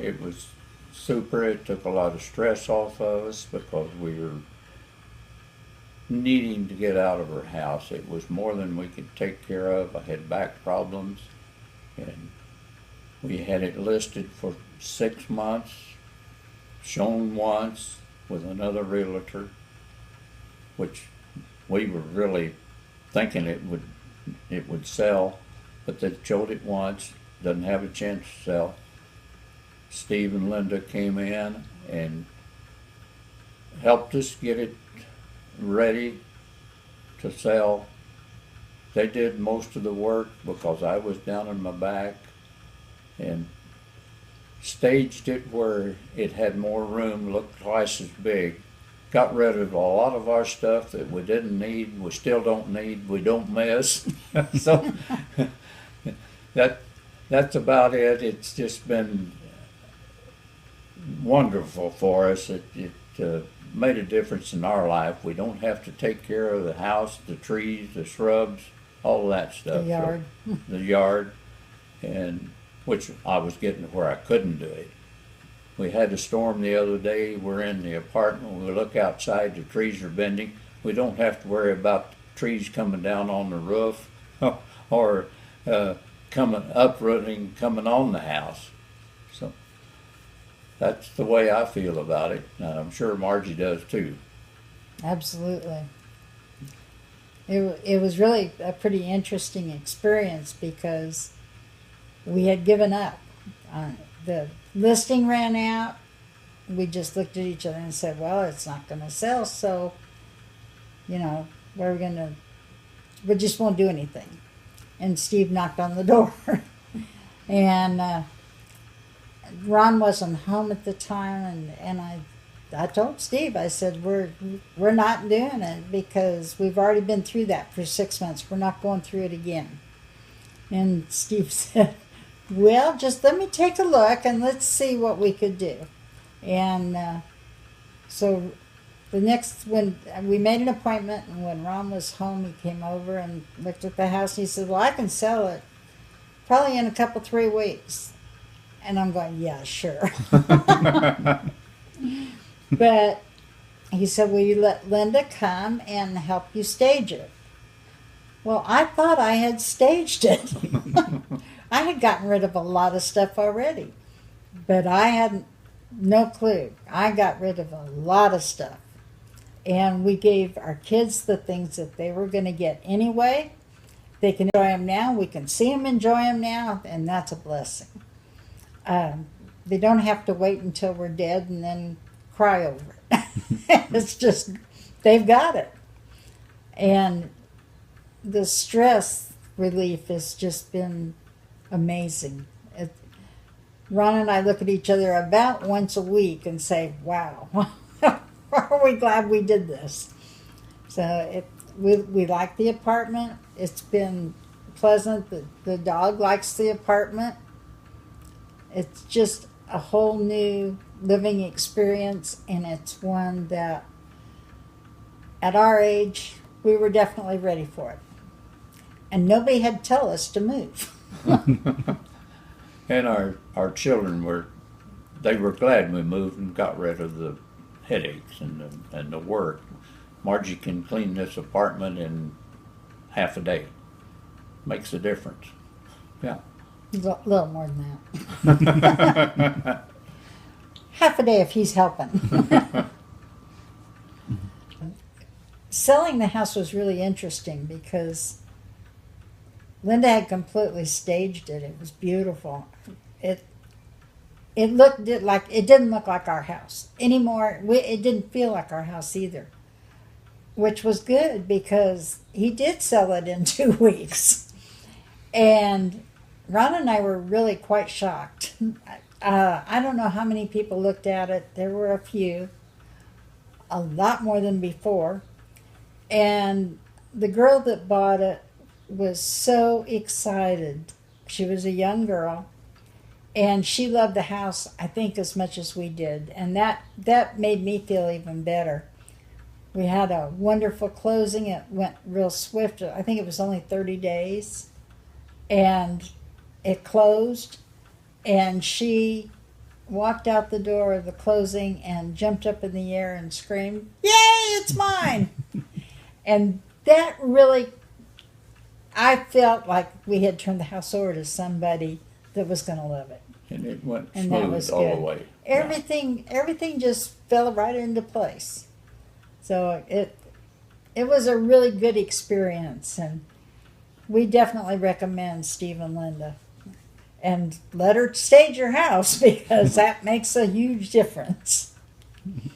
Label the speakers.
Speaker 1: It was super. It took a lot of stress off of us because we were needing to get out of our house. It was more than we could take care of. I had back problems, and we had it listed for 6 months, shown once with another realtor, which we were really thinking it would sell, but they showed it once, doesn't have a chance to sell. Steve and Linda came in and helped us get it ready to sell. They did most of the work because I was down in my back, and staged it where it had more room, looked twice as big. Got rid of a lot of our stuff that we didn't need, we still don't need, we don't miss. So that's about it. It's just been wonderful for us. It made a difference in our life. We don't have to take care of the house, the trees, the shrubs, all of that stuff.
Speaker 2: The yard.
Speaker 1: So, the yard, and which I was getting to where I couldn't do it. We had a storm the other day. We're in the apartment. We look outside, the trees are bending. We don't have to worry about trees coming down on the roof or uprooting, coming on the house. So that's the way I feel about it. I'm sure Margie does too.
Speaker 2: Absolutely. It was really a pretty interesting experience because we had given up. The listing ran out. We just looked at each other and said, well, it's not going to sell, so, what are we going to, we just won't do anything. And Steve knocked on the door. And Ron wasn't home at the time, and I told Steve, I said, we're not doing it because we've already been through that for 6 months. We're not going through it again. And Steve said, well, just let me take a look and let's see what we could do. And so when we made an appointment, and when Ron was home, he came over and looked at the house, and he said, well, I can sell it probably in a couple, 3 weeks. And I'm going, yeah, sure. But he said, will you let Linda come and help you stage it? Well, I thought I had staged it. I had gotten rid of a lot of stuff already, but I had no clue. I got rid of a lot of stuff. And we gave our kids the things that they were going to get anyway. They can enjoy them now. We can see them enjoy them now, and that's a blessing. They don't have to wait until we're dead and then cry over it. It's just, they've got it. And the stress relief has just been amazing. Ron and I look at each other about once a week and say, wow, are we glad we did this? So we like the apartment. It's been pleasant. The dog likes the apartment. It's just a whole new living experience, and it's one that at our age we were definitely ready for it. And nobody had to tell us to move.
Speaker 1: And our children were glad we moved and got rid of the headaches and the work. Margie can clean this apartment in half a day. Makes a difference. Yeah.
Speaker 2: A little more than that. Half a day if he's helping. Selling the house was really interesting because Linda had completely staged it. It was beautiful. It didn't look like our house anymore. It didn't feel like our house either, which was good because he did sell it in 2 weeks. And Ron and I were really quite shocked. I don't know how many people looked at it. There were a few, a lot more than before. And the girl that bought it was so excited. She was a young girl, and she loved the house, I think, as much as we did. And that made me feel even better. We had a wonderful closing. It went real swift. I think it was only 30 days. And it closed, and she walked out the door of the closing and jumped up in the air and screamed, "Yay, it's mine!" And that really, I felt like we had turned the house over to somebody that was going to love it.
Speaker 1: And it went
Speaker 2: And that
Speaker 1: smooth
Speaker 2: was
Speaker 1: all
Speaker 2: good.
Speaker 1: the way.
Speaker 2: Everything just fell right into place. So it was a really good experience, and we definitely recommend Steve and Linda. And let her stage your house because that makes a huge difference.
Speaker 1: Yeah.